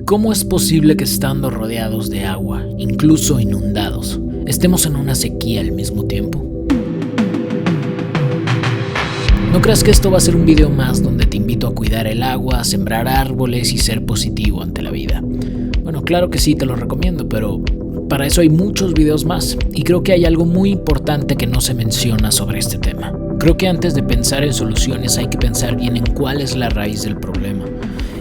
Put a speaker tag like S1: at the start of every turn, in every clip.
S1: ¿Cómo es posible que estando rodeados de agua, incluso inundados, estemos en una sequía al mismo tiempo? No creas que esto va a ser un video más donde te invito a cuidar el agua, a sembrar árboles y ser positivo ante la vida. Bueno, claro que sí, te lo recomiendo, pero para eso hay muchos videos más, y creo que hay algo muy importante que no se menciona sobre este tema. Creo que antes de pensar en soluciones hay que pensar bien en cuál es la raíz del problema.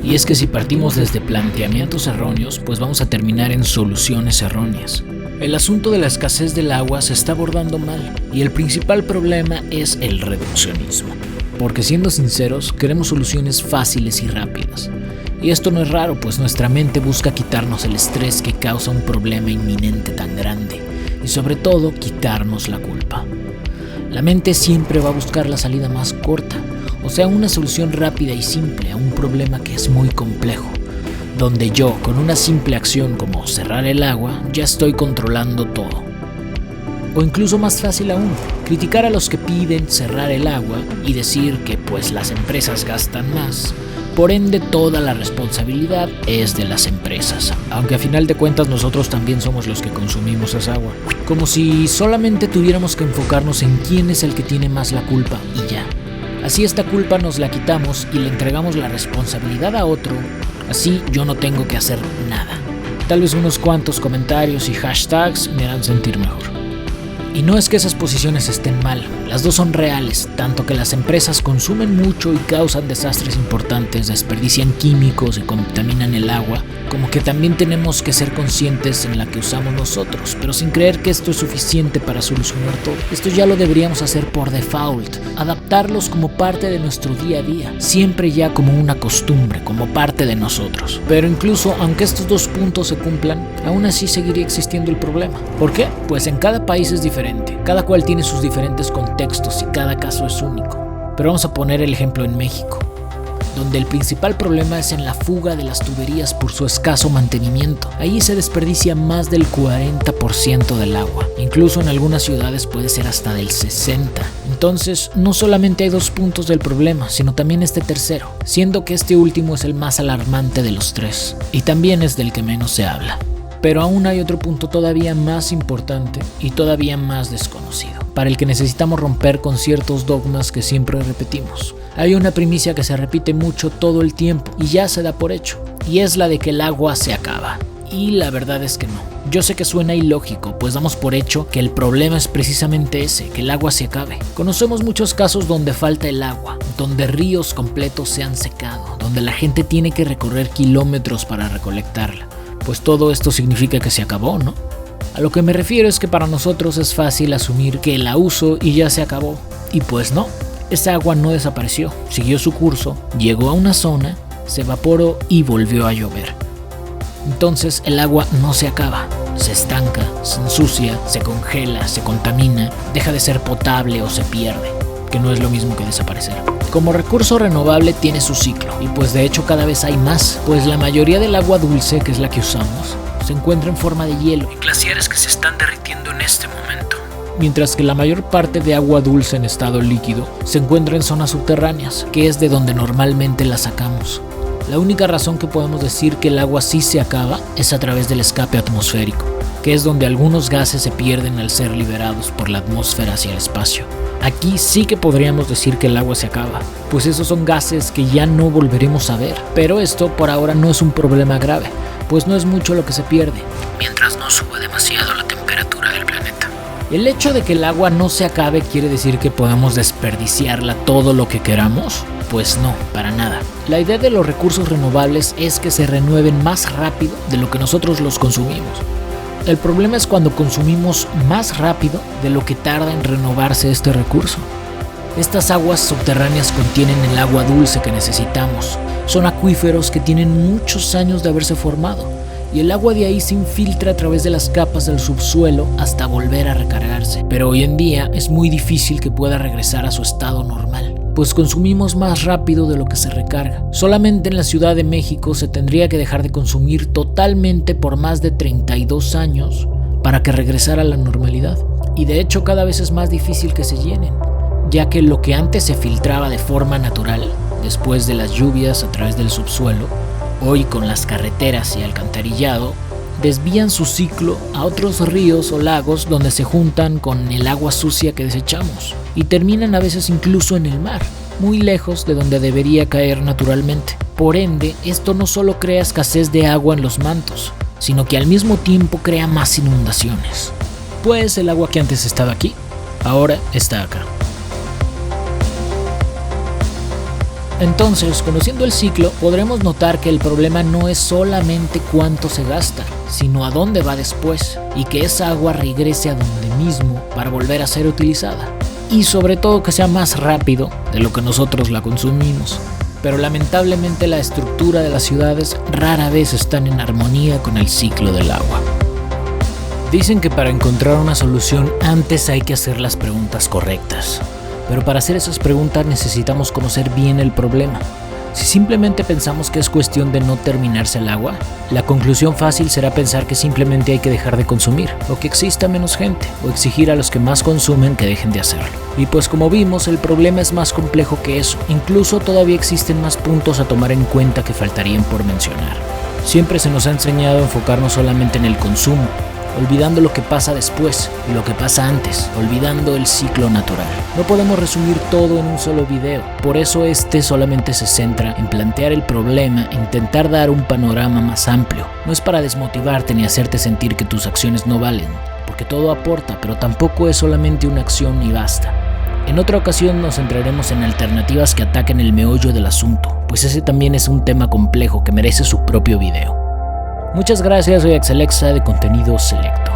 S1: Y es que si partimos desde planteamientos erróneos, pues vamos a terminar en soluciones erróneas. El asunto de la escasez del agua se está abordando mal, y el principal problema es el reduccionismo. Porque siendo sinceros, queremos soluciones fáciles y rápidas. Y esto no es raro, pues nuestra mente busca quitarnos el estrés que causa un problema inminente tan grande, y sobre todo, quitarnos la culpa. La mente siempre va a buscar la salida más corta, o sea, una solución rápida y simple a un problema que es muy complejo, donde yo, con una simple acción como cerrar el agua, ya estoy controlando todo. O incluso más fácil aún, criticar a los que piden cerrar el agua y decir que pues las empresas gastan más. Por ende, toda la responsabilidad es de las empresas, aunque a final de cuentas nosotros también somos los que consumimos esa agua. Como si solamente tuviéramos que enfocarnos en quién es el que tiene más la culpa y ya. Así esta culpa nos la quitamos y le entregamos la responsabilidad a otro, así yo no tengo que hacer nada. Tal vez unos cuantos comentarios y hashtags me harán sentir mejor. Y no es que esas posiciones estén mal, las dos son reales, tanto que las empresas consumen mucho y causan desastres importantes, desperdician químicos y contaminan el agua, como que también tenemos que ser conscientes en la que usamos nosotros, pero sin creer que esto es suficiente para solucionar todo. Esto ya lo deberíamos hacer por default, adaptarlos como parte de nuestro día a día, siempre ya como una costumbre, como parte de nosotros. Pero incluso aunque estos dos puntos se cumplan, aún así seguiría existiendo el problema. ¿Por qué? Pues en cada país es diferente. Cada cual tiene sus diferentes contextos y cada caso es único. Pero vamos a poner el ejemplo en México, donde el principal problema es en la fuga de las tuberías por su escaso mantenimiento. Ahí se desperdicia más del 40% del agua. Incluso en algunas ciudades puede ser hasta del 60%. Entonces, no solamente hay dos puntos del problema, sino también este tercero, siendo que este último es el más alarmante de los tres, y también es del que menos se habla. Pero aún hay otro punto todavía más importante y todavía más desconocido, para el que necesitamos romper con ciertos dogmas que siempre repetimos. Hay una primicia que se repite mucho todo el tiempo y ya se da por hecho, y es la de que el agua se acaba. Y la verdad es que no. Yo sé que suena ilógico, pues damos por hecho que el problema es precisamente ese, que el agua se acabe. Conocemos muchos casos donde falta el agua, donde ríos completos se han secado, donde la gente tiene que recorrer kilómetros para recolectarla. Pues todo esto significa que se acabó, ¿no? A lo que me refiero es que para nosotros es fácil asumir que la uso y ya se acabó. Y pues no, esa agua no desapareció, siguió su curso, llegó a una zona, se evaporó y volvió a llover. Entonces el agua no se acaba, se estanca, se ensucia, se congela, se contamina, deja de ser potable o se pierde, que no es lo mismo que desaparecer. Como recurso renovable tiene su ciclo, y pues de hecho cada vez hay más, pues la mayoría del agua dulce, que es la que usamos, se encuentra en forma de hielo y glaciares que se están derritiendo en este momento. Mientras que la mayor parte de agua dulce en estado líquido se encuentra en zonas subterráneas, que es de donde normalmente la sacamos. La única razón que podemos decir que el agua sí se acaba es a través del escape atmosférico, que es donde algunos gases se pierden al ser liberados por la atmósfera hacia el espacio. Aquí sí que podríamos decir que el agua se acaba, pues esos son gases que ya no volveremos a ver. Pero esto por ahora no es un problema grave, pues no es mucho lo que se pierde, mientras no sube demasiado la temperatura del planeta. ¿El hecho de que el agua no se acabe quiere decir que podemos desperdiciarla todo lo que queramos? Pues no, para nada. La idea de los recursos renovables es que se renueven más rápido de lo que nosotros los consumimos. El problema es cuando consumimos más rápido de lo que tarda en renovarse este recurso. Estas aguas subterráneas contienen el agua dulce que necesitamos. Son acuíferos que tienen muchos años de haberse formado, y el agua de ahí se infiltra a través de las capas del subsuelo hasta volver a recargarse. Pero hoy en día es muy difícil que pueda regresar a su estado normal, pues consumimos más rápido de lo que se recarga. Solamente en la Ciudad de México se tendría que dejar de consumir totalmente por más de 32 años para que regresara a la normalidad. Y de hecho cada vez es más difícil que se llenen, ya que lo que antes se filtraba de forma natural, después de las lluvias a través del subsuelo, Hoy, con las carreteras y alcantarillado, desvían su ciclo a otros ríos o lagos donde se juntan con el agua sucia que desechamos y terminan a veces incluso en el mar, muy lejos de donde debería caer naturalmente. Por ende, esto no solo crea escasez de agua en los mantos, sino que al mismo tiempo crea más inundaciones. Pues el agua que antes estaba aquí, ahora está acá. Entonces, conociendo el ciclo, podremos notar que el problema no es solamente cuánto se gasta, sino a dónde va después, y que esa agua regrese a donde mismo para volver a ser utilizada. Y sobre todo que sea más rápido de lo que nosotros la consumimos. Pero lamentablemente la estructura de las ciudades rara vez están en armonía con el ciclo del agua. Dicen que para encontrar una solución antes hay que hacer las preguntas correctas. Pero para hacer esas preguntas necesitamos conocer bien el problema. Si simplemente pensamos que es cuestión de no terminarse el agua, la conclusión fácil será pensar que simplemente hay que dejar de consumir, o que exista menos gente, o exigir a los que más consumen que dejen de hacerlo. Y pues como vimos, el problema es más complejo que eso. Incluso todavía existen más puntos a tomar en cuenta que faltarían por mencionar. Siempre se nos ha enseñado a enfocarnos solamente en el consumo, olvidando lo que pasa después y lo que pasa antes, olvidando el ciclo natural. No podemos resumir todo en un solo video, por eso este solamente se centra en plantear el problema e intentar dar un panorama más amplio. No es para desmotivarte ni hacerte sentir que tus acciones no valen, porque todo aporta, pero tampoco es solamente una acción y basta. En otra ocasión nos centraremos en alternativas que ataquen el meollo del asunto, pues ese también es un tema complejo que merece su propio video. Muchas gracias, soy Axelexa de Contenido Selecto.